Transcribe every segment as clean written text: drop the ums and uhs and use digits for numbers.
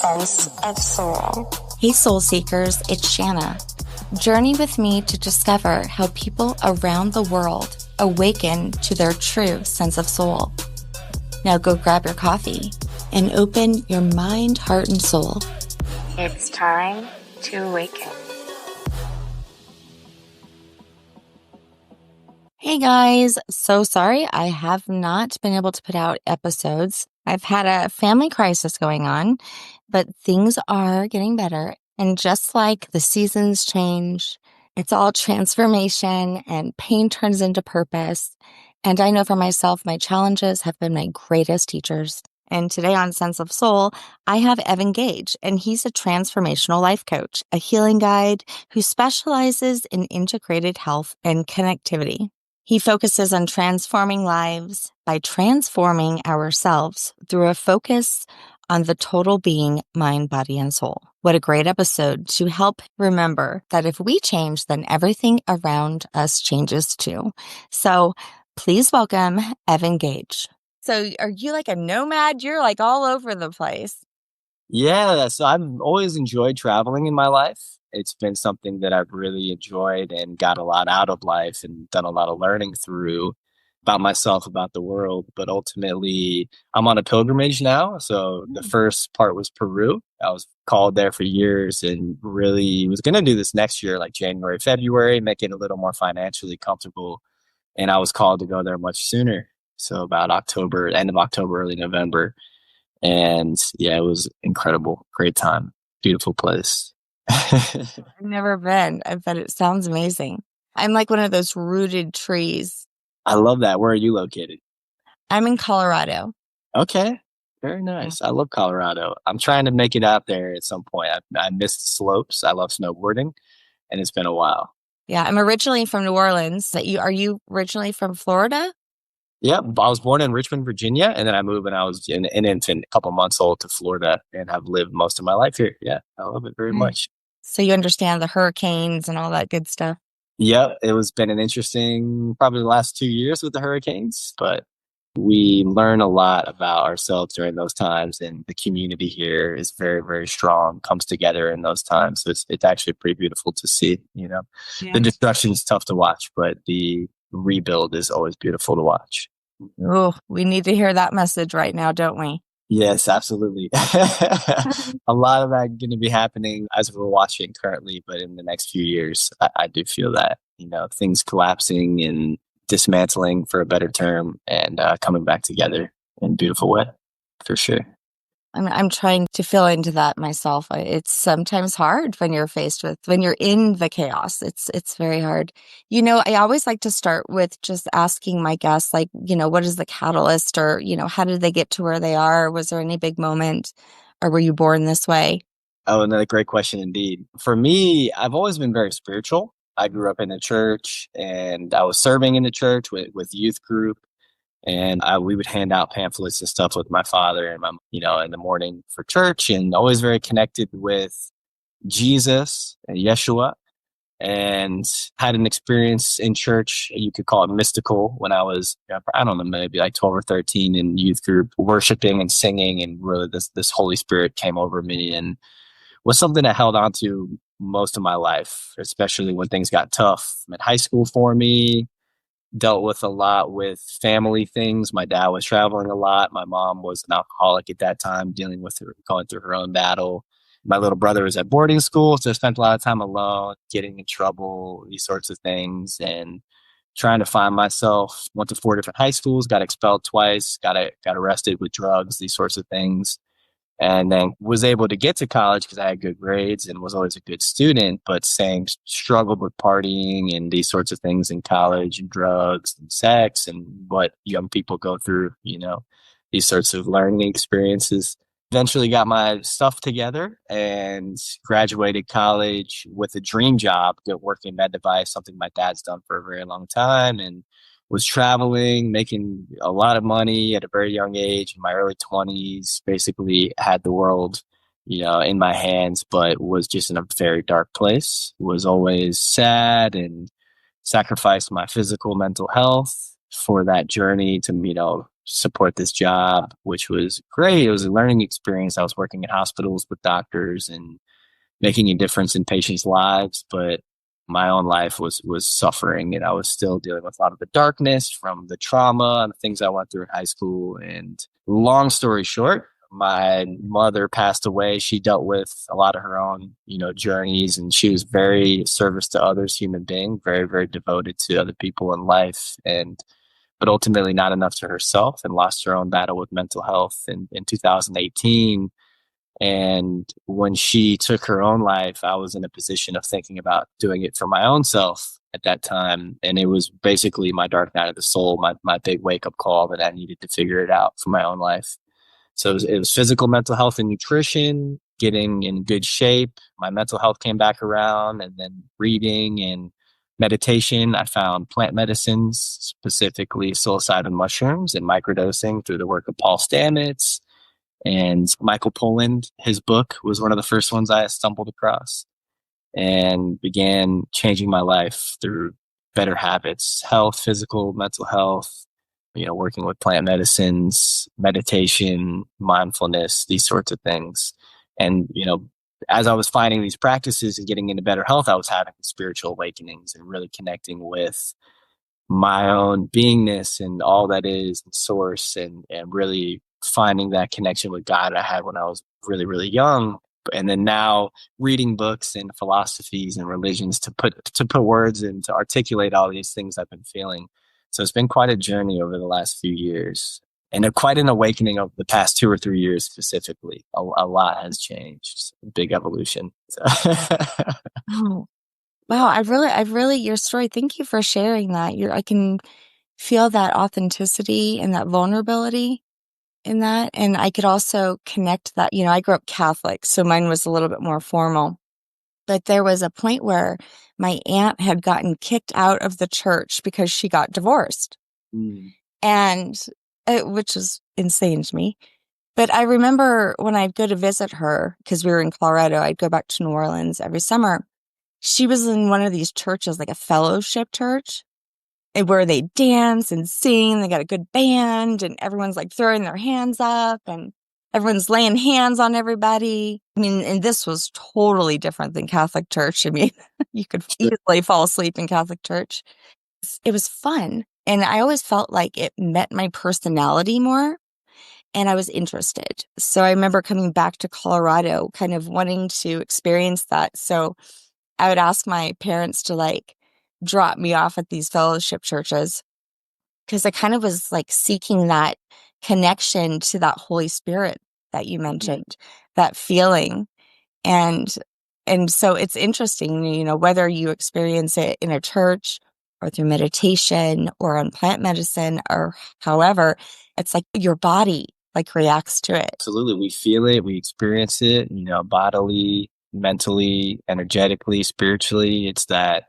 sense of soul. Hey Soul Seekers, it's Shanna. Journey with me to discover how people around the world awaken to their true sense of soul. Now go grab your coffee and open your mind, heart, and soul. It's time to awaken. Hey guys, so sorry I have not been able to put out episodes. I've had a family crisis going on, but things are getting better. And just like the seasons change, it's all transformation and pain turns into purpose. And I know for myself, my challenges have been my greatest teachers. And today on Sense of Soul, I have Evan Gage, and he's a transformational life coach, a healing guide who specializes in integrated health and connectivity. He focuses on transforming lives by transforming ourselves through a focus on the total being, mind, body, and soul. What a great episode to help remember that if we change, then everything around us changes too. So please welcome Evan Gage. So are you like a nomad? You're like all over the place. Yeah, so I've always enjoyed traveling in my life. It's been something that I've really enjoyed and got a lot out of life and done a lot of learning through about myself, about the world. But ultimately, I'm on a pilgrimage now. So the first part was Peru. I was called there for years and really was going to do this next year, like January, February, make it a little more financially comfortable. And I was called to go there much sooner. So about October, end of October, early November. And yeah, it was incredible. Great time. Beautiful place. I've never been, but it sounds amazing. I'm like one of those rooted trees. I love that. Where are you located? I'm in Colorado. Okay. Very nice. I love Colorado. I'm trying to make it out there at some point. I miss the slopes. I love snowboarding, and it's been a while. Yeah, I'm originally from New Orleans. Are you originally from Florida? Yep. I was born in Richmond, Virginia, and then I moved when I was an infant, a couple months old, to Florida, and have lived most of my life here. Yeah, I love it very much. So you understand the hurricanes and all that good stuff? Yeah, it was been an interesting, probably the last 2 years with the hurricanes, but we learn a lot about ourselves during those times, and the community here is very, very strong, comes together in those times. So it's actually pretty beautiful to see, Yeah. The destruction is tough to watch, but the rebuild is always beautiful to watch. Oh, we need to hear that message right now, don't we? Yes, absolutely. A lot of that going to be happening as we're watching currently, but in the next few years, I do feel that, things collapsing and dismantling, for a better term, and coming back together in a beautiful way, for sure. I'm trying to feel into that myself. It's sometimes hard when you're in the chaos. It's very hard. I always like to start with just asking my guests, like, what is the catalyst, or, how did they get to where they are? Was there any big moment, or were you born this way? Oh, another great question indeed. For me, I've always been very spiritual. I grew up in the church, and I was serving in the church with youth group. And we would hand out pamphlets and stuff with my father and in the morning for church, and always very connected with Jesus and Yeshua, and had an experience in church. You could call it mystical when I was, I don't know, maybe like 12 or 13 in youth group, worshiping and singing. And really this Holy Spirit came over me and was something I held on to most of my life, especially when things got tough in high school for me. Dealt with a lot with family things. My dad was traveling a lot. My mom was an alcoholic at that time, going through her own battle. My little brother was at boarding school, so I spent a lot of time alone, getting in trouble, these sorts of things, and trying to find myself. Went to 4 different high schools, got expelled twice, got arrested with drugs, these sorts of things. And then was able to get to college because I had good grades and was always a good student, but struggled with partying and these sorts of things in college, and drugs and sex and what young people go through, these sorts of learning experiences. Eventually got my stuff together and graduated college with a dream job, working med device, something my dad's done for a very long time, and was traveling, making a lot of money at a very young age, in my early 20s, basically had the world, in my hands, but was just in a very dark place. Was always sad and sacrificed my physical, mental health for that journey to, support this job, which was great. It was a learning experience. I was working in hospitals with doctors and making a difference in patients' lives, but my own life was suffering, and I was still dealing with a lot of the darkness from the trauma and the things I went through in high school. And long story short, my mother passed away. She dealt with a lot of her own, journeys, and she was very service to others, human being, very, very devoted to other people in life, but ultimately not enough to herself, and lost her own battle with mental health in 2018. And when she took her own life, I was in a position of thinking about doing it for my own self at that time. And it was basically my dark night of the soul, my big wake up call that I needed to figure it out for my own life. So it was physical, mental health, and nutrition, getting in good shape. My mental health came back around, and then reading and meditation. I found plant medicines, specifically psilocybin mushrooms, and microdosing through the work of Paul Stamets and Michael Pollan. His book was one of the first ones I stumbled across, and began changing my life through better habits, health, physical, mental health, working with plant medicines, meditation, mindfulness, these sorts of things. And, as I was finding these practices and getting into better health, I was having spiritual awakenings and really connecting with my own beingness and all that is and source, and really finding that connection with God I had when I was really, really young. And then now reading books and philosophies and religions to put words and to articulate all these things I've been feeling. So it's been quite a journey over the last few years, and quite an awakening of the past 2 or 3 years specifically. A lot has changed, big evolution. So. Oh, wow. I've really, your story. Thank you for sharing that. I can feel that authenticity and that vulnerability in that. And I could also connect that, I grew up Catholic, so mine was a little bit more formal. But there was a point where my aunt had gotten kicked out of the church because she got divorced. And which is insane to me. But I remember when I'd go to visit her, because we were in Colorado, I'd go back to New Orleans every summer. She was in one of these churches, like a fellowship church, where they dance and sing. They got a good band, and everyone's like throwing their hands up, and everyone's laying hands on everybody. I mean, and this was totally different than Catholic church. I mean, you could easily fall asleep in Catholic church. It was fun. And I always felt like it met my personality more, and I was interested. So I remember coming back to Colorado, kind of wanting to experience that. So I would ask my parents to drop me off at these fellowship churches, because I kind of was seeking that connection to that Holy Spirit that you mentioned, that feeling. And so it's interesting, whether you experience it in a church or through meditation or on plant medicine or however, it's like your body reacts to it. Absolutely. We feel it, we experience it, bodily, mentally, energetically, spiritually. It's that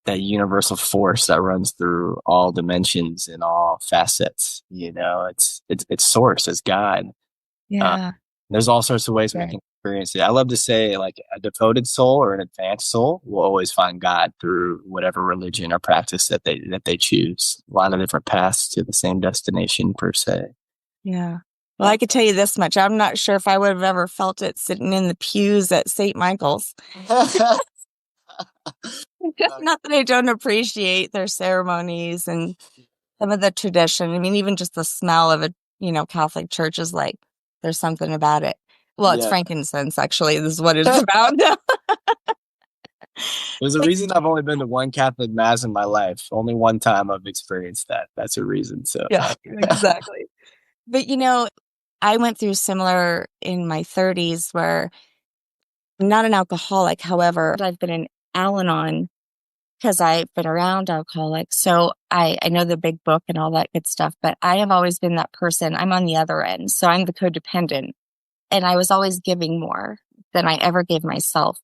universal force that runs through all dimensions and all facets. It's source, it's God. Yeah. There's all sorts of ways we can experience it. I love to say, a devoted soul or an advanced soul will always find God through whatever religion or practice that they choose. A lot of different paths to the same destination, per se. Yeah. Well, I could tell you this much. I'm not sure if I would have ever felt it sitting in the pews at St. Michael's. Not that I don't appreciate their ceremonies and some of the tradition. I mean, even just the smell of a, Catholic church is there's something about it. Well, it's frankincense, actually. This is what it's about. There's a reason I've only been to one Catholic Mass in my life. Only one time I've experienced that. That's a reason. So yeah, exactly. But, I went through similar in my 30s where I'm not an alcoholic. However, I've been an Al-Anon because I've been around alcoholics. So I know the big book and all that good stuff, but I have always been that person. I'm on the other end. So I'm the codependent, and I was always giving more than I ever gave myself.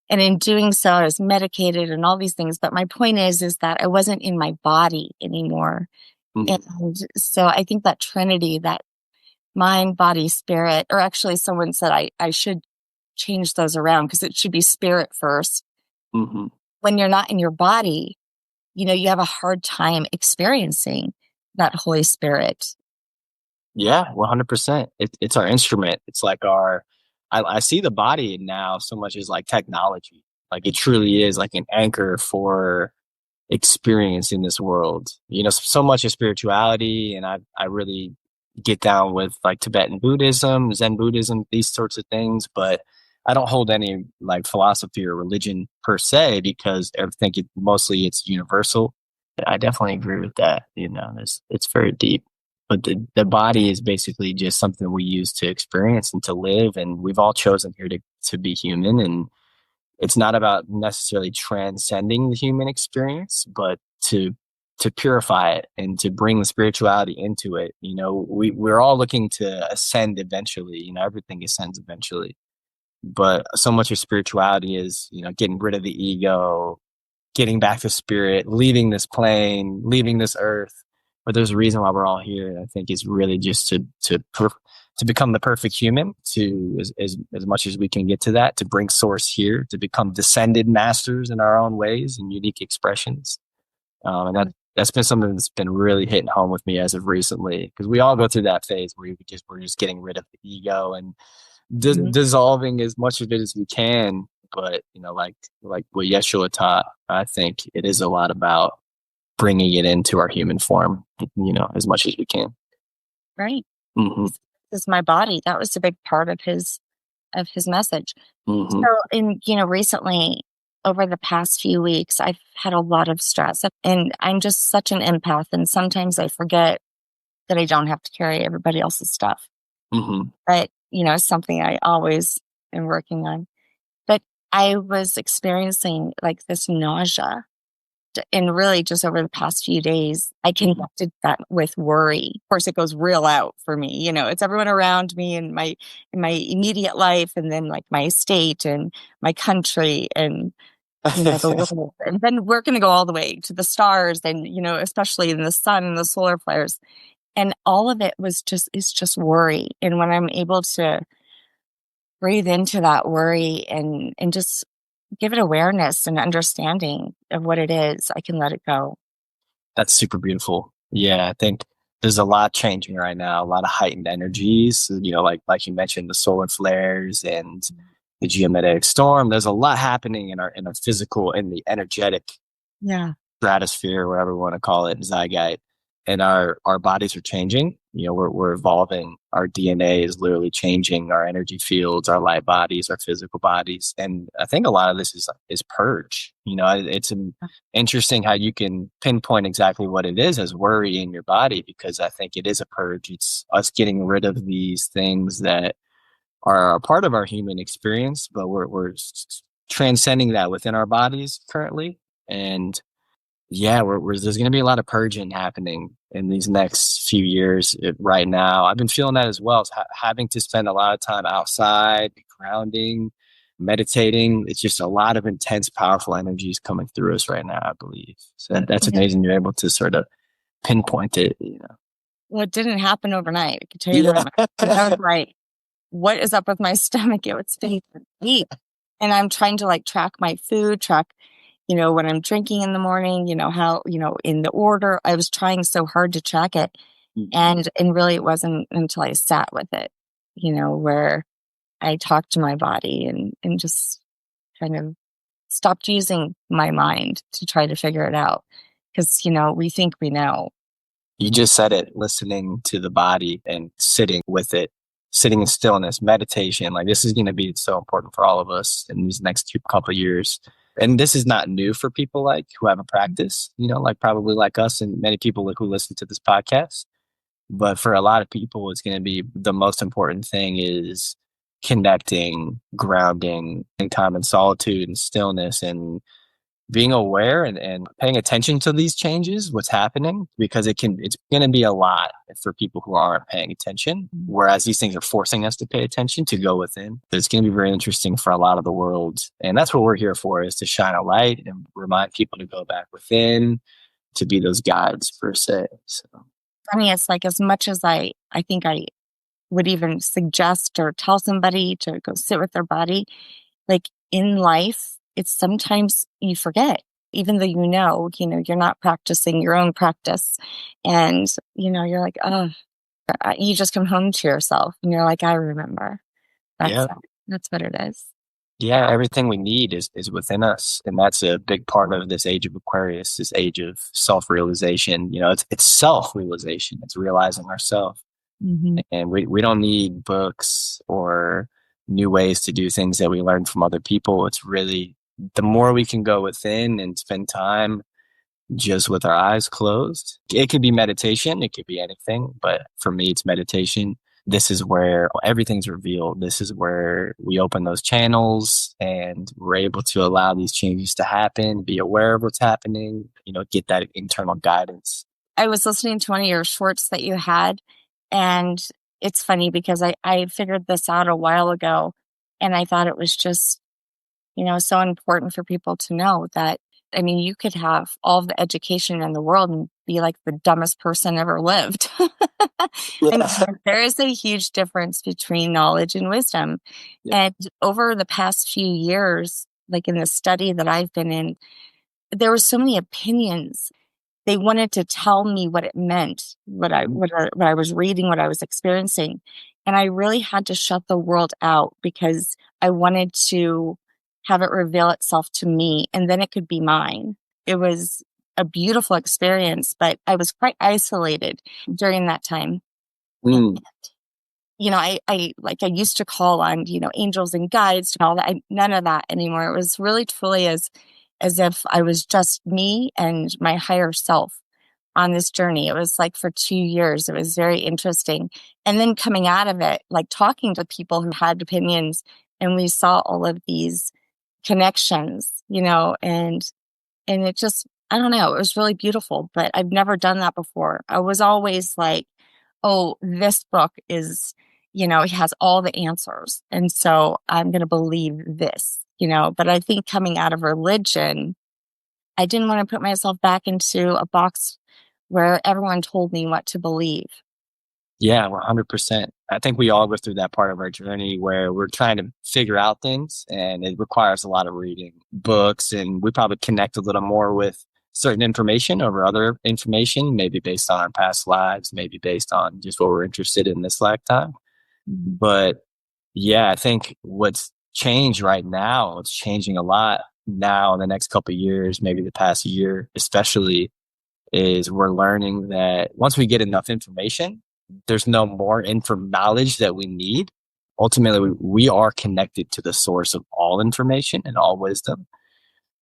And in doing so, I was medicated and all these things. But my point is that I wasn't in my body anymore. And so I think that Trinity, that mind, body, spirit, or actually someone said I should change those around because it should be spirit first. When you're not in your body, you have a hard time experiencing that Holy Spirit. Yeah, 100%. It's our instrument. It's like I see the body now so much as like technology. Like it truly is like an anchor for experience in this world. You know, so much of spirituality, and I really get down with like Tibetan Buddhism, Zen Buddhism, these sorts of things, but I don't hold any like philosophy or religion per se because I think mostly it's universal. I definitely agree with that. You know, it's very deep. But the body is basically just something we use to experience and to live. And we've all chosen here to be human. And it's not about necessarily transcending the human experience, but to purify it and to bring the spirituality into it. You know, we're all looking to ascend eventually. You know, everything ascends eventually. But so much of spirituality is, you know, getting rid of the ego, getting back to spirit, leaving this plane, leaving this earth. But there's a reason why we're all here. And I think it's really just to become the perfect human, to as much as we can get to that, to bring source here, to become descended masters in our own ways and unique expressions. And that's been something that's been really hitting home with me as of recently, because we all go through that phase where we're just getting rid of the ego and dissolving as much of it as we can. But you know, like what Yeshua taught, I think it is a lot about bringing it into our human form, you know, as much as we can. Right. Mm-hmm. This is my body. That was a big part of his message. Mm-hmm. So recently, over the past few weeks, I've had a lot of stress, and I'm just such an empath. And sometimes I forget that I don't have to carry everybody else's stuff. Mm-hmm. But, it's something I always am working on. But I was experiencing like this nausea. And really just over the past few days, I connected that with worry. Of course, it goes real out for me. You know, it's everyone around me in my immediate life, and then like my state and my country and, the world. And then we're going to go all the way to the stars and, especially in the sun and the solar flares. And all of it is just worry. And when I'm able to breathe into that worry and just give it awareness and understanding of what it is, I can let it go. That's super beautiful. Yeah, I think there's a lot changing right now, a lot of heightened energies, you know, like you mentioned, the solar flares and the geomagnetic storm. There's a lot happening in our physical, in the energetic stratosphere, whatever we want to call it, Zygite. And our bodies are changing. You know, we're evolving. Our DNA is literally changing. Our energy fields, our light bodies, our physical bodies, and I think a lot of this is purge. You know, it's interesting how you can pinpoint exactly what it is as worry in your body, because I think it is a purge. It's us getting rid of these things that are a part of our human experience, but we're transcending that within our bodies currently. And yeah, there's going to be a lot of purging happening in these next few years. Right now, I've been feeling that as well. Having to spend a lot of time outside, grounding, meditating. It's just a lot of intense, powerful energies coming through us right now, I believe. So that's amazing. You're able to sort of pinpoint it, you know. Well, it didn't happen overnight. I can tell you that. I was like, what is up with my stomach? It's been deep. And I'm trying to like track my food, track what I'm drinking in the morning, how, in the order. I was trying so hard to track it. And really it wasn't until I sat with it, where I talked to my body and just kind of stopped using my mind to try to figure it out. Because, we think we know. You just said it, listening to the body and sitting with it, sitting in stillness, meditation. Like this is going to be so important for all of us in these next couple of years. And this is not new for people like who have a practice, like probably like us and many people who listen to this podcast. But for a lot of people, it's going to be the most important thing is connecting, grounding, and time in solitude and stillness and being aware and paying attention to these changes, what's happening, because it's going to be a lot for people who aren't paying attention. Whereas these things are forcing us to pay attention, to go within. It's going to be very interesting for a lot of the world. And that's what we're here for, is to shine a light and remind people to go back within, to be those guides per se. So. I mean, it's like, as much as I think I would even suggest or tell somebody to go sit with their body, like in life, it's sometimes you forget, even though you're not practicing your own practice. And, you're like, oh, You just come home to yourself and you're like, I remember. That's Yeah. that's what it is. Yeah, everything we need is within us. And that's a big part of this age of Aquarius, this age of self-realization. It's self-realization. It's realizing ourselves. Mm-hmm. And we don't need books or new ways to do things that we learned from other people. It's really the more we can go within and spend time just with our eyes closed. It could be meditation, it could be anything, but for me, it's meditation. This is where everything's revealed. This is where we open those channels and we're able to allow these changes to happen, be aware of what's happening, get that internal guidance. I was listening to one of your shorts that you had, and it's funny because I figured this out a while ago, and I thought it was just, so important for people to know that, you could have all the education in the world and be like the dumbest person ever lived. Yeah. There is a huge difference between knowledge and wisdom. Yeah. And over the past few years, like in the study that I've been in, there were so many opinions. They wanted to tell me what it meant, what I was reading, what I was experiencing. And I really had to shut the world out because I wanted to have it reveal itself to me, and then it could be mine. It was a beautiful experience, but I was quite isolated during that time. Mm. I used to call on, angels and guides and all that. None of that anymore. It was really truly as if I was just me and my higher self on this journey. It was like for 2 years. It was very interesting. And then coming out of it, like talking to people who had opinions, and we saw all of these connections, and it just, I don't know, it was really beautiful, but I've never done that before. I was always like, oh, this book is, it has all the answers. And so I'm going to believe this, but I think coming out of religion, I didn't want to put myself back into a box where everyone told me what to believe. Yeah, 100%. I think we all go through that part of our journey where we're trying to figure out things, and it requires a lot of reading books, and we probably connect a little more with certain information over other information, maybe based on our past lives, maybe based on just what we're interested in this lifetime. But yeah, I think what's changed right now, it's changing a lot now in the next couple of years, maybe the past year, especially, is we're learning that once we get enough information, there's no more knowledge that we need. Ultimately, we are connected to the source of all information and all wisdom.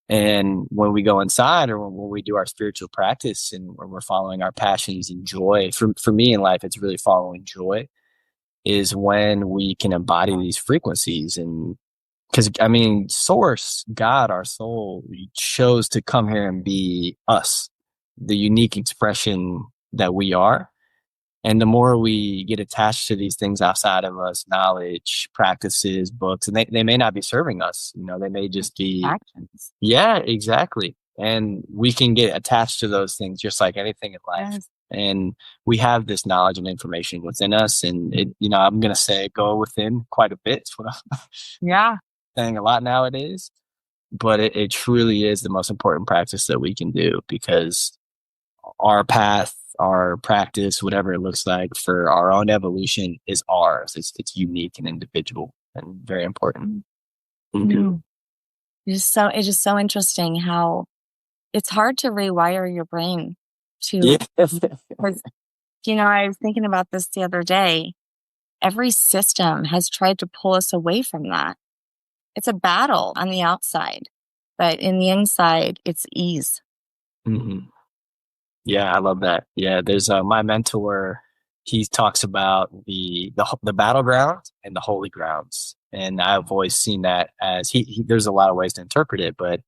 And when we go inside, or when we do our spiritual practice and when we're following our passions and joy, for me in life, it's really following joy, is when we can embody these frequencies. And because source, God, our soul, chose to come here and be us, the unique expression that we are. And the more we get attached to these things outside of us, knowledge, practices, books, and they may not be serving us, they may just be actions. Yeah, exactly. And we can get attached to those things just like anything in life. Yes. And we have this knowledge and information within us. And I'm going to say go within quite a bit. It's what I'm Yeah. saying a lot nowadays. But it truly is the most important practice that we can do, because our path, our practice, whatever it looks like for our own evolution, is ours. It's unique and individual and very important. Mm-hmm. It's just so interesting how it's hard to rewire your brain to, because, I was thinking about this the other day. Every system has tried to pull us away from that. It's a battle on the outside, but in the inside, it's ease. Mm-hmm. Yeah, I love that. Yeah, there's my mentor. He talks about the battleground and the holy grounds, and I've always seen that as there's a lot of ways to interpret it, but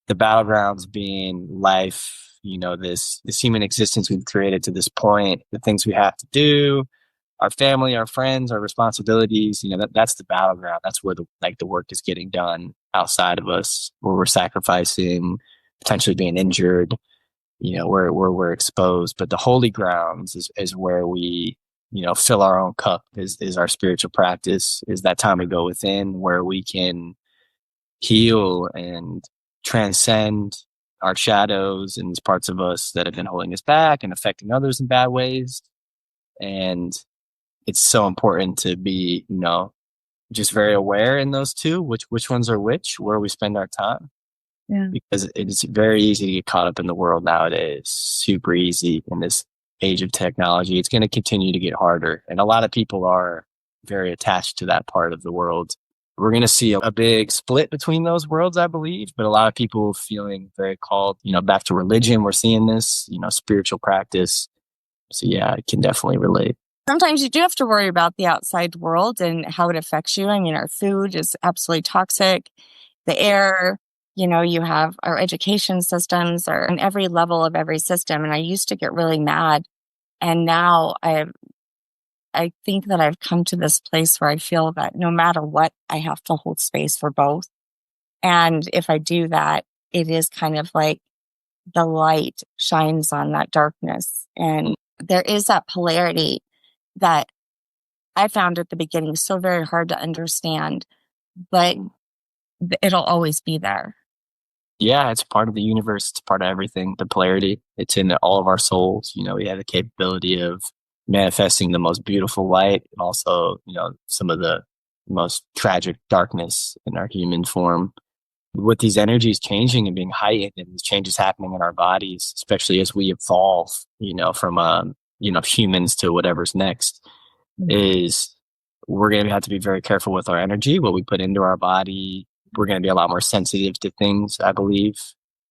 the battlegrounds being life, this human existence we've created to this point, the things we have to do, our family, our friends, our responsibilities. That's the battleground. That's where the work is getting done outside of us, where we're sacrificing, potentially being injured, where we're exposed. But the holy grounds is where we, fill our own cup, is our spiritual practice, is that time we go within where we can heal and transcend our shadows and these parts of us that have been holding us back and affecting others in bad ways. And it's so important to be, just very aware in those two, which ones are which, where we spend our time. Yeah. Because it's very easy to get caught up in the world nowadays. Super easy in this age of technology. It's going to continue to get harder. And a lot of people are very attached to that part of the world. We're going to see a big split between those worlds, I believe, but a lot of people feeling very called, back to religion. We're seeing this, spiritual practice. So yeah, I can definitely relate. Sometimes you do have to worry about the outside world and how it affects you. I mean, our food is absolutely toxic. The air, you have our education systems are in every level of every system. And I used to get really mad. And now I think that I've come to this place where I feel that no matter what, I have to hold space for both. And if I do that, it is kind of like the light shines on that darkness. And there is that polarity that I found at the beginning so very hard to understand, but it'll always be there. Yeah, it's part of the universe. It's part of everything. The polarity, it's in all of our souls. We have the capability of manifesting the most beautiful light and also, some of the most tragic darkness in our human form. With these energies changing and being heightened and these changes happening in our bodies, especially as we evolve, from, humans to whatever's next, is we're going to have to be very careful with our energy, what we put into our body. We're going to be a lot more sensitive to things, I believe.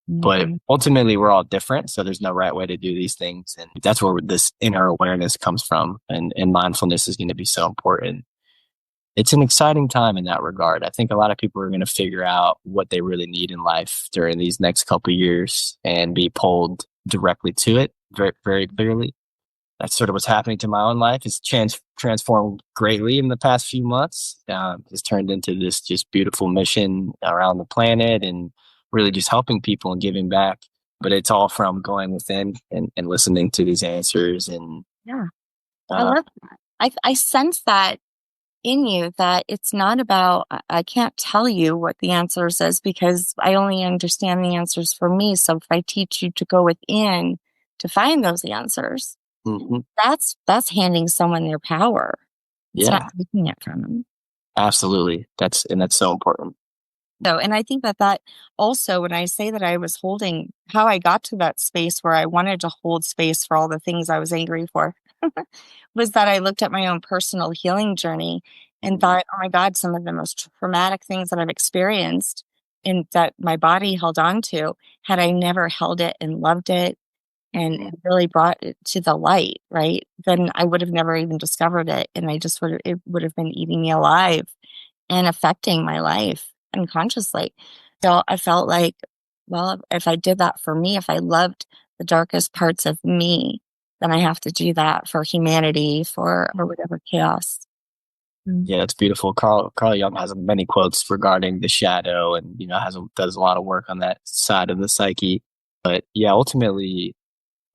But ultimately, we're all different. So there's no right way to do these things. And that's where this inner awareness comes from. And mindfulness is going to be so important. It's an exciting time in that regard. I think a lot of people are going to figure out what they really need in life during these next couple of years and be pulled directly to it very, very clearly. That's sort of what's happening to my own life. It's transformed greatly in the past few months. It's turned into this just beautiful mission around the planet and really just helping people and giving back. But it's all from going within and listening to these answers. And yeah, I love that. I sense that in you, that it's not about, I can't tell you what the answers is because I only understand the answers for me. So if I teach you to go within to find those answers, that's handing someone their power. It's not taking it from them. Absolutely. That's so important. So, and I think that also, when I say that I was holding, how I got to that space where I wanted to hold space for all the things I was angry for, was that I looked at my own personal healing journey and thought, oh my God, some of the most traumatic things that I've experienced and that my body held on to, had I never held it and loved it and really brought it to the light, right? Then I would have never even discovered it. And it would have been eating me alive and affecting my life unconsciously. So I felt like, well, if I did that for me, if I loved the darkest parts of me, then I have to do that for humanity, or whatever chaos. Yeah, it's beautiful. Carl Jung has many quotes regarding the shadow and, does a lot of work on that side of the psyche. But yeah, ultimately,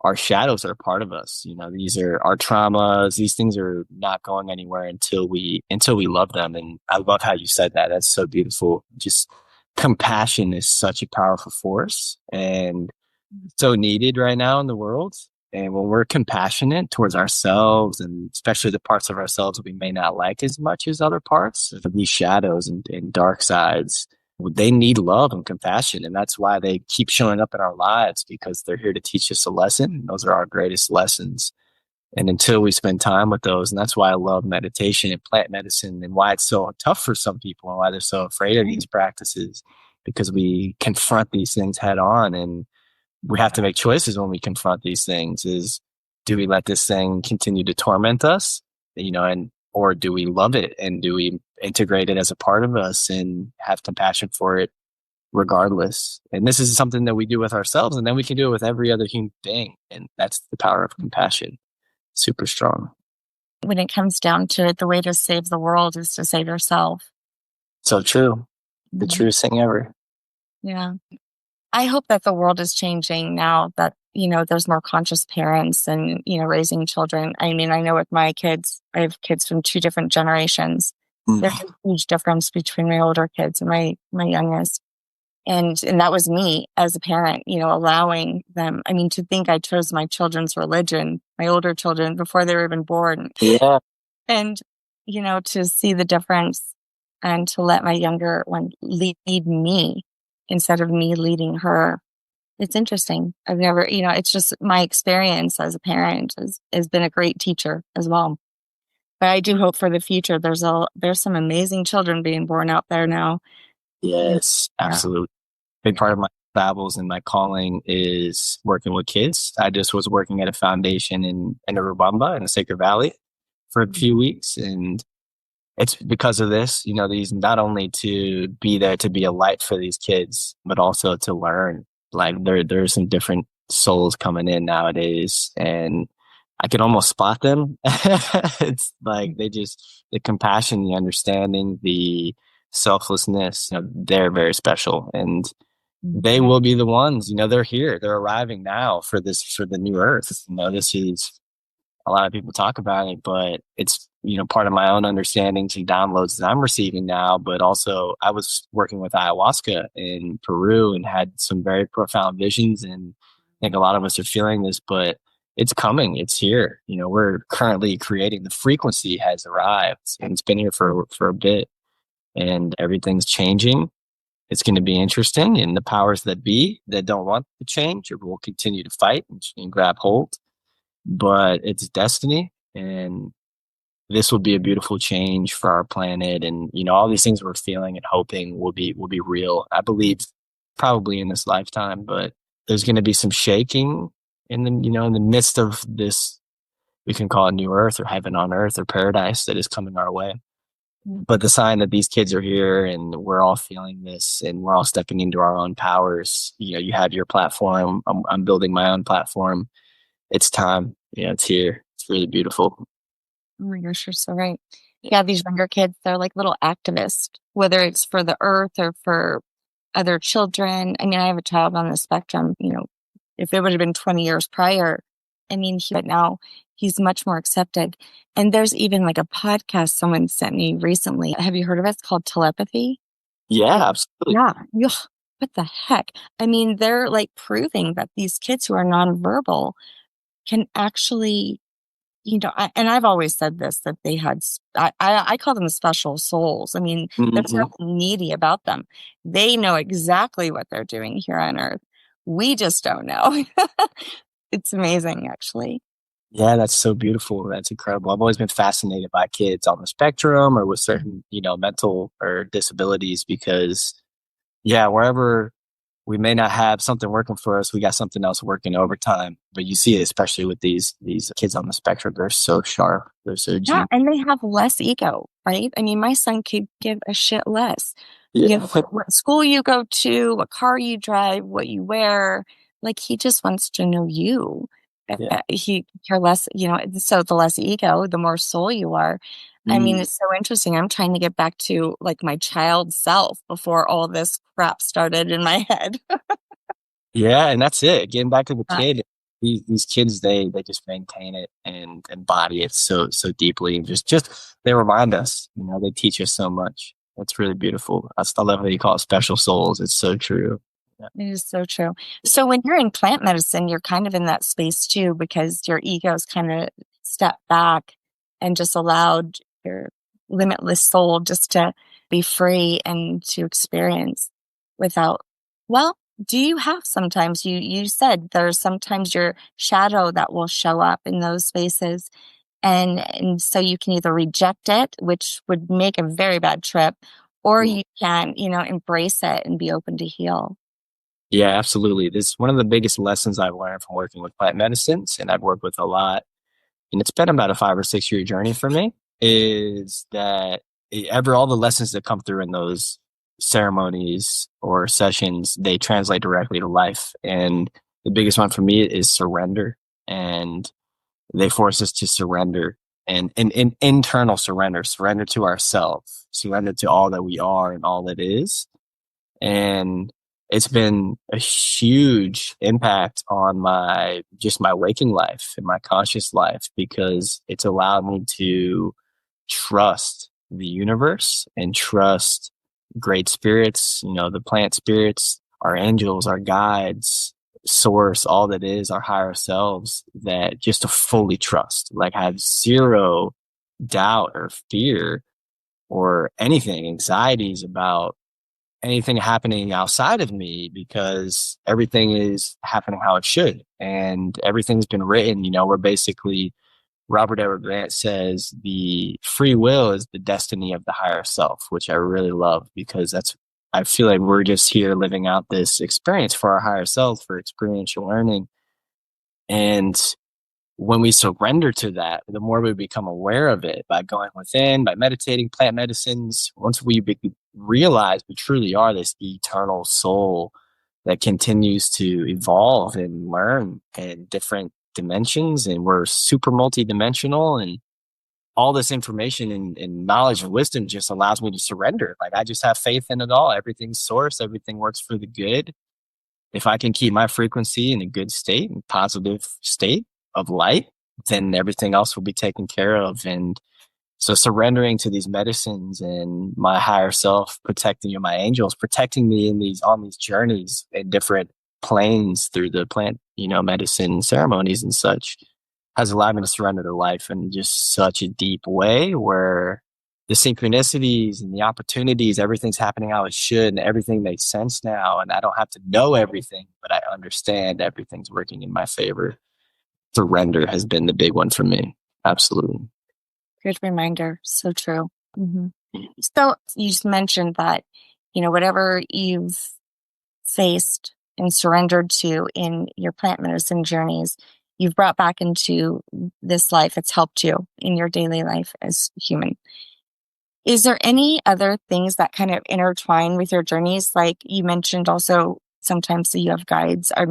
our shadows are part of us. These are our traumas. These things are not going anywhere until we love them. And I love how you said that. That's so beautiful. Just compassion is such a powerful force and so needed right now in the world. And when we're compassionate towards ourselves, and especially the parts of ourselves that we may not like as much as other parts, these shadows and dark sides, they need love and compassion. And that's why they keep showing up in our lives, because they're here to teach us a lesson. Those are our greatest lessons. And until we spend time with those, and that's why I love meditation and plant medicine, and why it's so tough for some people and why they're so afraid of these practices, because we confront these things head on. And we have to make choices when we confront these things. Is, do we let this thing continue to torment us, or do we love it, and do we integrate it as a part of us and have compassion for it regardless? And this is something that we do with ourselves, and then we can do it with every other human being. And that's the power of compassion. Super strong. When it comes down to it, the way to save the world is to save yourself. So true. The truest thing ever. Yeah. I hope that the world is changing now that, there's more conscious parents and, raising children. I mean, I know with my kids, I have kids from two different generations. There's a huge difference between my older kids and my youngest. And that was me as a parent, allowing them. I mean, to think I chose my children's religion, my older children, before they were even born. Yeah. And, to see the difference and to let my younger one lead me instead of me leading her. It's interesting. I've never, it's just my experience as a parent has been a great teacher as well. But I do hope for the future. There's some amazing children being born out there now. Yes, absolutely. Big part of my travels and my calling is working with kids. I just was working at a foundation in Urubamba in the Sacred Valley for a few weeks. And it's because of this, these not only to be there to be a light for these kids, but also to learn. Like there's some different souls coming in nowadays, and I can almost spot them. It's like the compassion, the understanding, the selflessness, they're very special, and they will be the ones, they're here, they're arriving now for the new earth. This is, a lot of people talk about it, but it's, part of my own understandings and downloads that I'm receiving now. But also I was working with ayahuasca in Peru and had some very profound visions. And I think a lot of us are feeling this, but it's coming. It's here. We're currently creating, the frequency has arrived, and it's been here for a bit, and everything's changing. It's going to be interesting. And the powers that be that don't want to change or will continue to fight and grab hold, but it's destiny. And this will be a beautiful change for our planet. And, all these things we're feeling and hoping will be real. I believe probably in this lifetime, but there's going to be some shaking in the midst of this, we can call it new earth or heaven on earth or paradise that is coming our way. But the sign that these kids are here and we're all feeling this and we're all stepping into our own powers. You have your platform. I'm building my own platform. It's time. It's here. It's really beautiful. Oh, you're sure so right. Yeah, these younger kids, they're like little activists, whether it's for the earth or for other children. I mean, I have a child on the spectrum. If it would have been 20 years prior, but now he's much more accepted. And there's even like a podcast someone sent me recently. Have you heard of it? It's called Telepathy. Yeah, absolutely. Yeah. What the heck? I mean, they're like proving that these kids who are nonverbal can actually, and I've always said this, that they had, I call them special souls. I mean, there's nothing needy about them. They know exactly what they're doing here on Earth. We just don't know. It's amazing, actually. Yeah, that's so beautiful. That's incredible. I've always been fascinated by kids on the spectrum or with certain, mental or disabilities because, wherever we may not have something working for us, we got something else working overtime. But you see it, especially with these kids on the spectrum. They're so sharp. They're so genius. Yeah, and they have less ego, right? I mean, my son could give a shit less. Yeah. What school you go to, what car you drive, what you wear. Like, he just wants to know you. Yeah. He care less, so the less ego, the more soul you are. I mean, it's so interesting. I'm trying to get back to like my child self before all this crap started in my head. Yeah, and that's it. Getting back to the kid. These kids, they just maintain it and embody it so deeply. And just they remind us, they teach us so much. That's really beautiful. I love how you call it special souls. It's so true. Yeah. It is so true. So when you're in plant medicine, you're kind of in that space too, because your ego's kind of stepped back and just allowed your limitless soul just to be free and to experience without, do you have sometimes, you said there's sometimes your shadow that will show up in those spaces. And so you can either reject it, which would make a very bad trip, or you can, embrace it and be open to heal. Yeah, absolutely. This is one of the biggest lessons I've learned from working with plant medicines, and I've worked with a lot. And it's been about a 5 or 6 year journey for me, is that all the lessons that come through in those ceremonies or sessions, they translate directly to life. And the biggest one for me is surrender. And they force us to surrender and internal surrender to ourselves, surrender to all that we are and all that is. And it's been a huge impact on my waking life and my conscious life, because it's allowed me to trust the universe and trust great spirits, the plant spirits, our angels, our guides, source, all that is our higher selves, that just to fully trust, like have zero doubt or fear or anything, anxieties about anything happening outside of me, because everything is happening how it should. And everything's been written, we're basically, Robert Edward Grant says the free will is the destiny of the higher self, which I really love, because I feel like we're just here living out this experience for our higher self, for experiential learning. And when we surrender to that, the more we become aware of it by going within, by meditating, plant medicines, once we realize we truly are this eternal soul that continues to evolve and learn in different dimensions, and we're super multidimensional, and all this information and knowledge and wisdom just allows me to surrender. Like, I just have faith in it all. Everything's source. Everything works for the good. If I can keep my frequency in a good state and positive state of light, then everything else will be taken care of. And so surrendering to these medicines and my higher self protecting, my angels protecting me on these journeys in different planes through the plant, medicine ceremonies and such, has allowed me to surrender to life in just such a deep way, where the synchronicities and the opportunities, everything's happening how it should, and everything makes sense now. And I don't have to know everything, but I understand everything's working in my favor. Surrender has been the big one for me. Absolutely. Good reminder. So true. Mm-hmm. So you just mentioned that, whatever you've faced and surrendered to in your plant medicine journeys, you've brought back into this life. It's helped you in your daily life as human. Is there any other things that kind of intertwine with your journeys? Like you mentioned also sometimes that you have guides. Or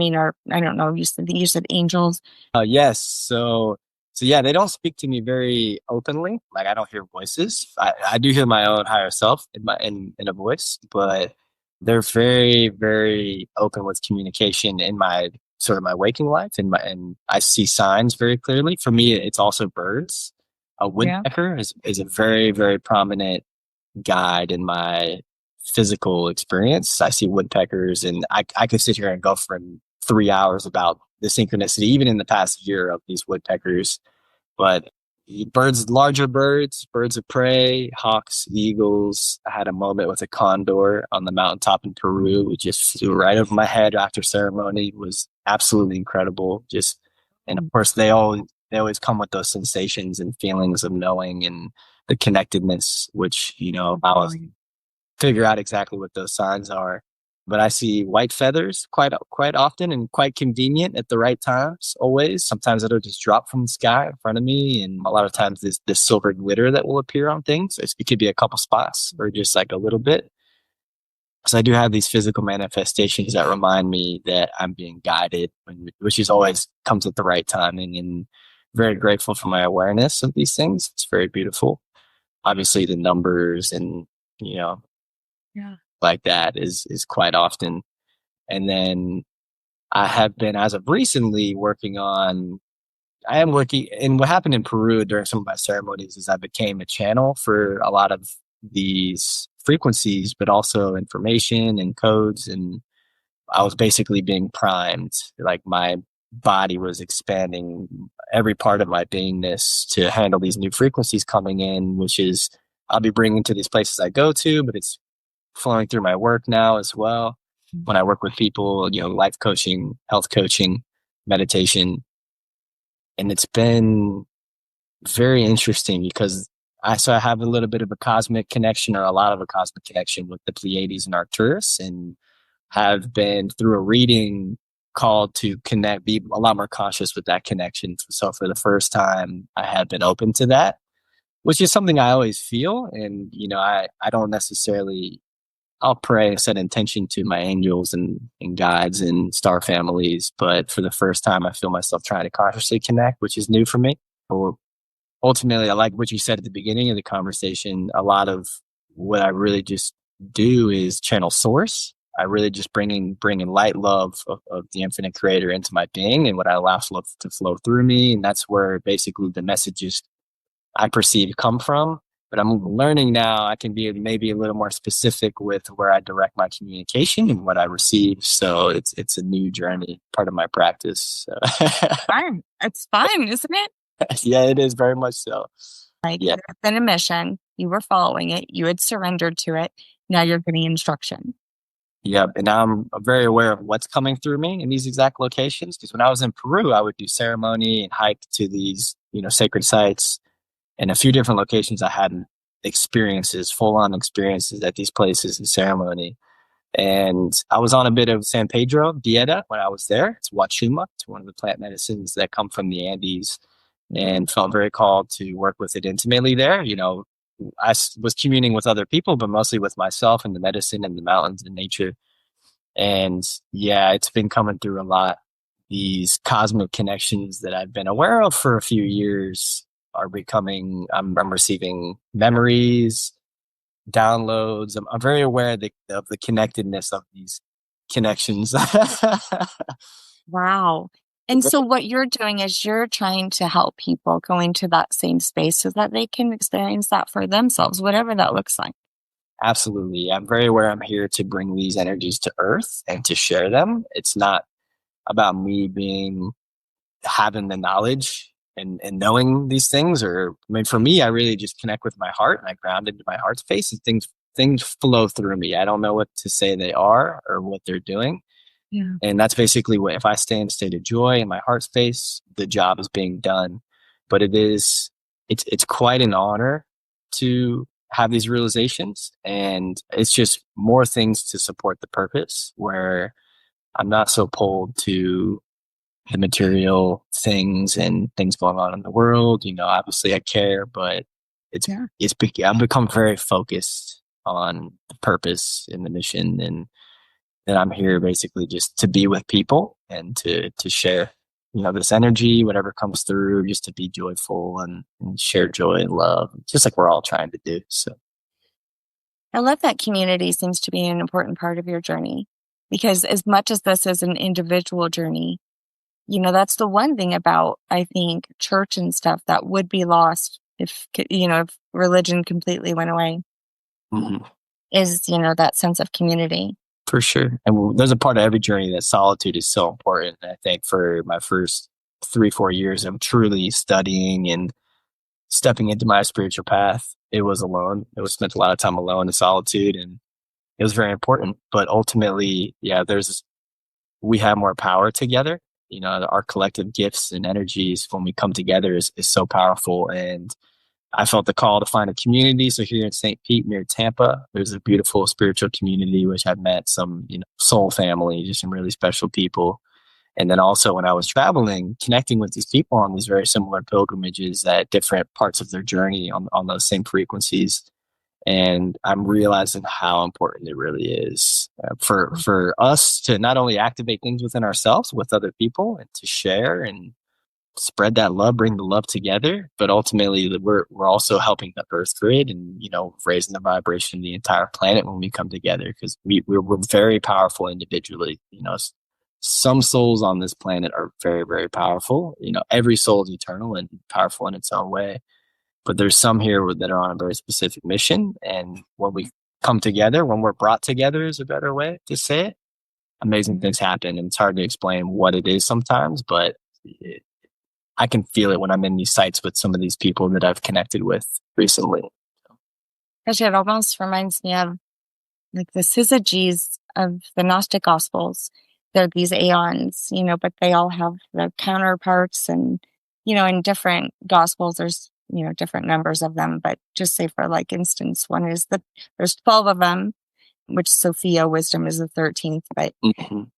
I don't know, you said angels. Yes. So yeah, they don't speak to me very openly. Like, I don't hear voices. I do hear my own higher self in a voice, but they're very, very open with communication in my sort of my waking life, and I see signs very clearly. For me, it's also birds. A woodpecker is a very, very prominent guide in my physical experience. I see woodpeckers, and I could sit here and go for 3 hours about the synchronicity, even in the past year, of these woodpeckers. But birds, larger birds of prey, hawks, eagles. I had a moment with a condor on the mountaintop in Peru. It just flew right over my head after ceremony. It was absolutely incredible. And of course, they always come with those sensations and feelings of knowing and the connectedness, which, allow us to figure out exactly what those signs are. But I see white feathers quite often, and quite convenient at the right times, always. Sometimes it'll just drop from the sky in front of me, and a lot of times this silver glitter that will appear on things. It could be a couple spots or just like a little bit. So I do have these physical manifestations that remind me that I'm being guided, which is always comes at the right timing, and very grateful for my awareness of these things. It's very beautiful. Obviously, the numbers and, like that is quite often. And then I have been, as of recently, and what happened in Peru during some of my ceremonies is I became a channel for a lot of these frequencies, but also information and codes. And I was basically being primed. Like, my body was expanding, every part of my beingness, to handle these new frequencies coming in, which is I'll be bringing to these places I go to, but it's flowing through my work now as well. When I work with people, life coaching, health coaching, meditation. And it's been very interesting because I have a little bit of a cosmic connection, or a lot of a cosmic connection, with the Pleiades and Arcturus, and have been, through a reading, called to be a lot more conscious with that connection. So for the first time, I have been open to that, which is something I always feel. And, I don't necessarily, I'll pray and set intention to my angels and guides and star families. But for the first time, I feel myself trying to consciously connect, which is new for me. But ultimately, I like what you said at the beginning of the conversation. A lot of what I really just do is channel source. I really just bringing light, love of the infinite creator into my being, and what I allow to flow through me. And that's where basically the messages I perceive come from. But I'm learning now I can be maybe a little more specific with where I direct my communication and what I receive. So it's a new journey, part of my practice. So. Fun. It's fun, isn't it? Yeah, it is very much so. Like Yeah. it's been a mission. You were following it. You had surrendered to it. Now you're getting instruction. Yep. And now I'm very aware of what's coming through me in these exact locations. Because when I was in Peru, I would do ceremony and hike to these, sacred sites. And a few different locations I had experiences, full on experiences at these places in ceremony. And I was on a bit of San Pedro dieta when I was there. It's Wachuma. It's one of the plant medicines that come from the Andes, and felt very called to work with it intimately there. Was communing with other people, but mostly with myself and the medicine and the mountains and nature. And yeah, it's been coming through a lot. These cosmic connections that I've been aware of for a few years are becoming, I'm receiving memories, downloads. I'm very aware of the connectedness of these connections. Wow. And so what you're doing is you're trying to help people go into that same space so that they can experience that for themselves, whatever that looks like. Absolutely. I'm very aware I'm here to bring these energies to earth and to share them. It's not about me having the knowledge and knowing these things. For me, I really just connect with my heart and I ground into my heart space, and things flow through me. I don't know what to say they are or what they're doing. Yeah. And that's basically what, if I stay in a state of joy in my heart space, the job is being done. But it's quite an honor to have these realizations. And it's just more things to support the purpose, where I'm not so pulled to the material things and things going on in the world. Obviously I care, but I've become very focused on the purpose and the mission, and that I'm here basically just to be with people and to share, this energy, whatever comes through, just to be joyful and share joy and love, just like we're all trying to do. So I love that community seems to be an important part of your journey, because as much as this is an individual journey, that's the one thing about, I think, church and stuff that would be lost if religion completely went away, is, that sense of community. For sure. And there's a part of every journey that solitude is so important. And I think for my first 3-4 years of truly studying and stepping into my spiritual path, it was alone. It was spent a lot of time alone in solitude, and it was very important. But ultimately, we have more power together. Our collective gifts and energies when we come together is so powerful. And I felt the call to find a community. So here in St. Pete, near Tampa, there's a beautiful spiritual community, which I've met some, soul family, just some really special people. And then also when I was traveling, connecting with these people on these very similar pilgrimages at different parts of their journey on those same frequencies. And I'm realizing how important it really is for us to not only activate things within ourselves with other people and to share and spread that love, bring the love together, but ultimately we're also helping the earth grid and, raising the vibration of the entire planet when we come together, because we're very powerful individually. Some souls on this planet are very, very powerful. Every soul is eternal and powerful in its own way. But there's some here that are on a very specific mission. And when we come together, when we're brought together is a better way to say it, amazing things happen. And it's hard to explain what it is sometimes, but I can feel it when I'm in these sites with some of these people that I've connected with recently. Actually, it almost reminds me of like the syzygies of the Gnostic Gospels. They're these aeons, but they all have their counterparts. And, in different Gospels, there's, different numbers of them. But just say for like instance, one is there's 12 of them, which Sophia wisdom is the 13th. But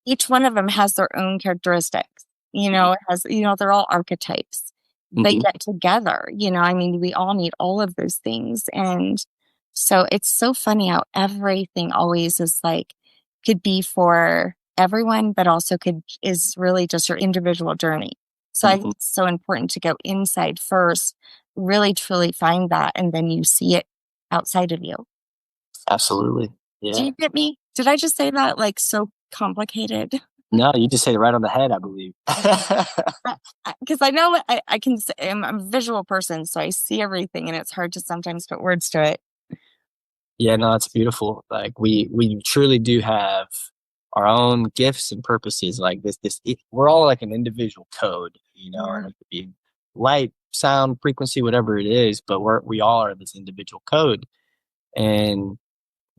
each one of them has their own characteristics. It has, they're all archetypes. They get together, we all need all of those things. And so it's so funny how everything always is like, could be for everyone, but also is really just your individual journey. So I think it's so important to go inside first, really truly find that, and then you see it outside of you. Absolutely. Yeah. Do you get me? Did I just say that like so complicated? No, you just hit it right on the head, I believe. Because I know I can say, I'm a visual person, so I see everything and it's hard to sometimes put words to it. Yeah, no, it's beautiful. Like we truly do have our own gifts and purposes. Like we're all like an individual code, and it could be light, sound, frequency, whatever it is, but we all are this individual code. And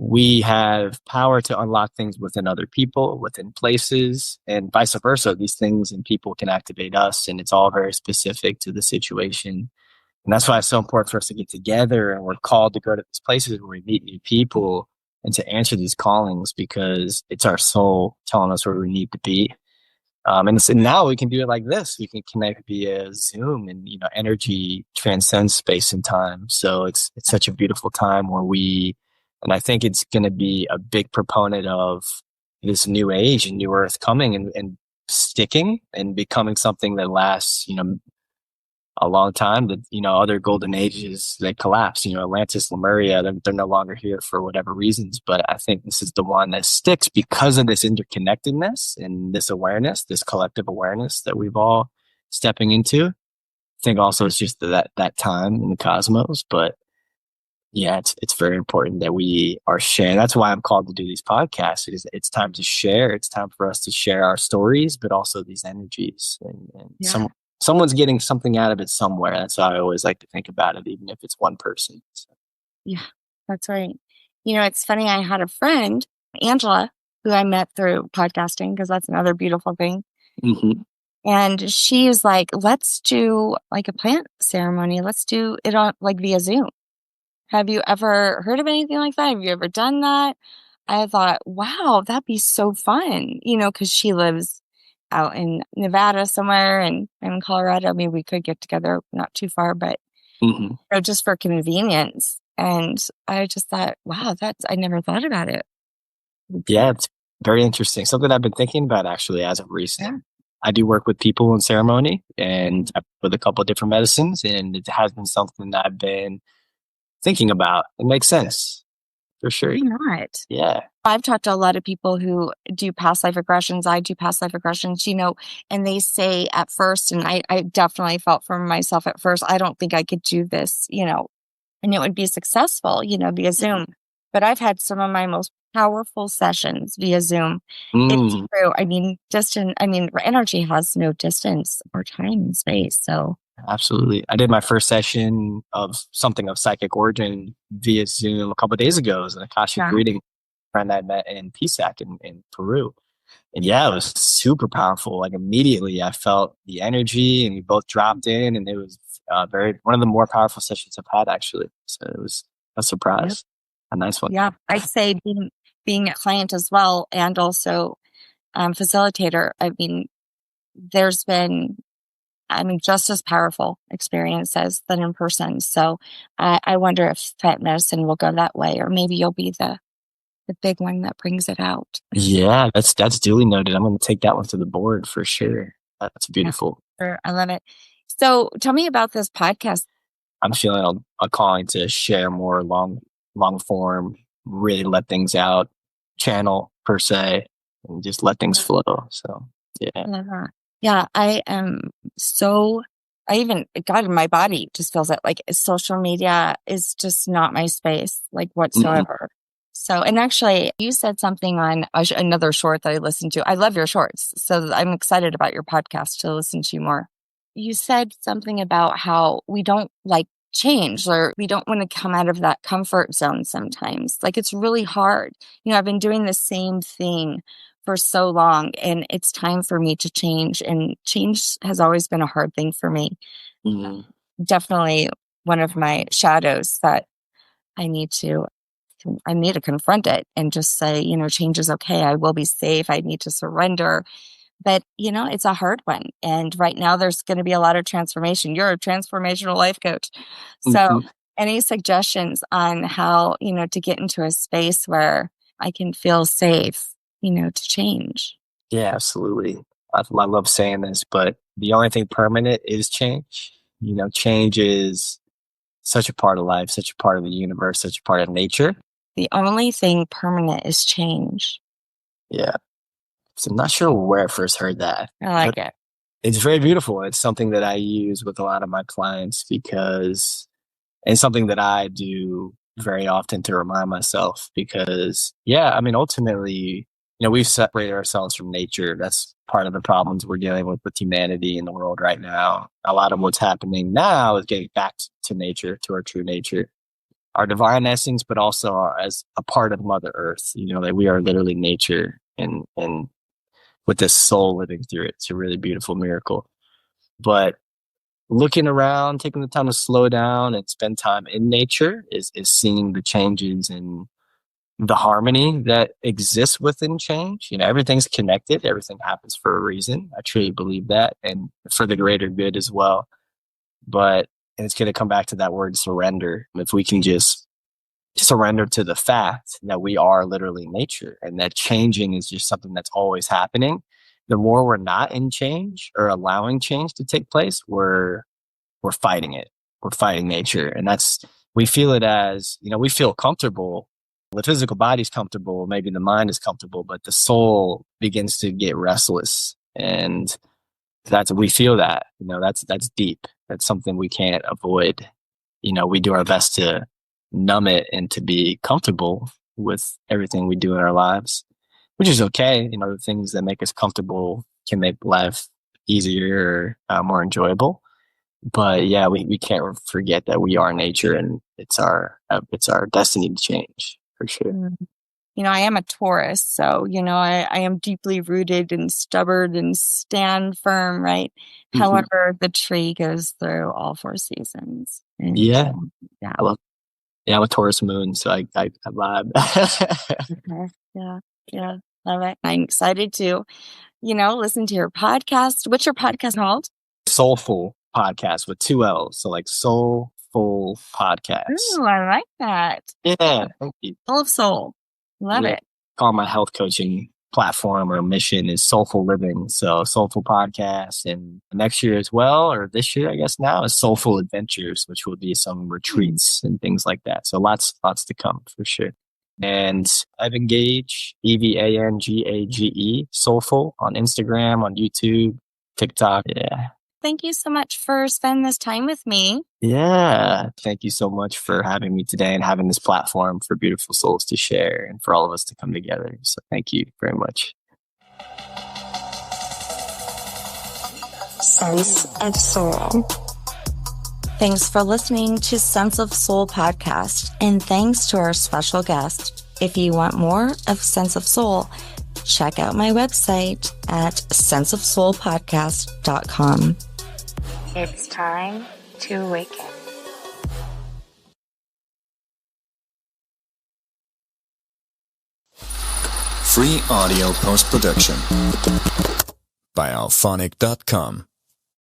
we have power to unlock things within other people, within places, and vice versa. These things and people can activate us, and it's all very specific to the situation. And that's why it's so important for us to get together, and we're called to go to these places where we meet new people and to answer these callings, because it's our soul telling us where we need to be. And now we can do it like this. We can connect via Zoom, and energy transcends space and time. So it's such a beautiful time and I think it's going to be a big proponent of this new age and new earth coming and sticking and becoming something that lasts, a long time. That, other golden ages that collapse, Atlantis, Lemuria, they're no longer here for whatever reasons. But I think this is the one that sticks because of this interconnectedness and this awareness, this collective awareness that we've all stepping into. I think also it's just that time in the cosmos. But yeah, it's very important that we are sharing. That's why I'm called to do these podcasts. It's time to share. It's time for us to share our stories, but also these energies. And someone's getting something out of it somewhere. That's how I always like to think about it, even if it's one person. So. Yeah, that's right. It's funny. I had a friend, Angela, who I met through podcasting, because that's another beautiful thing. Mm-hmm. And she was like, let's do like a plant ceremony. Let's do it on like via Zoom. Have you ever heard of anything like that? Have you ever done that? I thought, wow, that'd be so fun, because she lives out in Nevada somewhere, and I'm in Colorado. Maybe we could get together, not too far, but just for convenience. And I just thought, wow, I never thought about it. Yeah, it's very interesting. Something I've been thinking about actually as of recent. Yeah. I do work with people in ceremony and with a couple of different medicines, and it has been something that I've been thinking about. It makes sense. For sure. Why not? Yeah. I've talked to a lot of people who do past life regressions. I do past life regressions, and they say at first, and I definitely felt for myself at first, I don't think I could do this, and it would be successful, via Zoom. But I've had some of my most powerful sessions via Zoom. It's true. Energy has no distance or time and space. So absolutely. I did my first session of something of psychic origin via Zoom a couple of days ago. It was an Akashic reading friend I met in PSAC in Peru. And yeah, it was super powerful. Like immediately I felt the energy and we both dropped in, and it was one of the more powerful sessions I've had actually. So it was a surprise. Yep. A nice one. Yeah. I'd say being a client as well, and also facilitator. There's been just as powerful experiences than in person. So I wonder if plant medicine will go that way, or maybe you'll be the big one that brings it out. Yeah, that's duly noted. I'm going to take that one to the board for sure. That's beautiful. Yeah, sure. I love it. So tell me about this podcast. I'm feeling a calling to share more long form, really let things out, channel per se, and just let things flow. So yeah. Yeah, I am God, my body just feels it. Like social media is just not my space, like whatsoever. So, and actually you said something on another short that I listened to. I love your shorts. So I'm excited about your podcast to listen to more. You said something about how we don't like change, or we don't want to come out of that comfort zone sometimes. Like it's really hard. I've been doing the same thing for so long, and it's time for me to change. And change has always been a hard thing for me. Definitely one of my shadows that I need to confront it and just say, change is okay. I will be safe. I need to surrender. But, it's a hard one. And right now there's going to be a lot of transformation. You're a transformational life coach. So any suggestions on how, to get into a space where I can feel safe, to change? Yeah, absolutely. I love saying this, but the only thing permanent is change. Change is such a part of life, such a part of the universe, such a part of nature. The only thing permanent is change. Yeah. So I'm not sure where I first heard that. I like it. It's very beautiful. It's something that I use with a lot of my clients because it's something that I do very often to remind myself because, ultimately, we've separated ourselves from nature. That's part of the problems we're dealing with humanity in the world right now. A lot of what's happening now is getting back to nature, to our true nature, our divine essence, but also as a part of Mother Earth, that we are literally nature and with this soul living through it. It's a really beautiful miracle. But looking around, taking the time to slow down and spend time in nature is seeing the changes and the harmony that exists within change. Everything's connected. Everything happens for a reason. I truly believe that, and for the greater good as well. But it's going to come back to that word surrender. If we can just surrender to the fact that we are literally nature and that changing is just something that's always happening, the more we're not in change or allowing change to take place, we're fighting it. We're fighting nature. And we feel it as, we feel comfortable. The physical body's comfortable, maybe the mind is comfortable, but the soul begins to get restless. And we feel that, that's deep. That's something we can't avoid. We do our best to numb it and to be comfortable with everything we do in our lives, which is okay. The things that make us comfortable can make life easier or more enjoyable. But yeah, we can't forget that we are nature and it's our destiny to change for sure. I am a Taurus, so, I am deeply rooted and stubborn and stand firm, right? Mm-hmm. However, the tree goes through all 4 seasons. And, yeah. I'm a Taurus moon, so I vibe. Okay. Yeah. Love it. I'm excited to, listen to your podcast. What's your podcast called? SoulFull Podcast with 2 L's. So like SoulFull Podcast. Ooh, I like that. Yeah, thank you. Full of soul. Love it. Call my health coaching platform or mission is SoulFull Living. So SoulFull Podcast, and next year as well, or this year, I guess now, is SoulFull Adventures, which will be some retreats and things like that. So lots to come for sure. And Evan Gage, EVANGAGE, SoulFull on Instagram, on YouTube, TikTok. Yeah. Thank you so much for spending this time with me. Yeah. Thank you so much for having me today and having this platform for beautiful souls to share and for all of us to come together. So thank you very much. Sense of Soul. Thanks for listening to Sense of Soul podcast, and thanks to our special guest. If you want more of Sense of Soul, check out my website at senseofsoulpodcast.com. It's time to awaken. Free audio post-production by alphonic.com.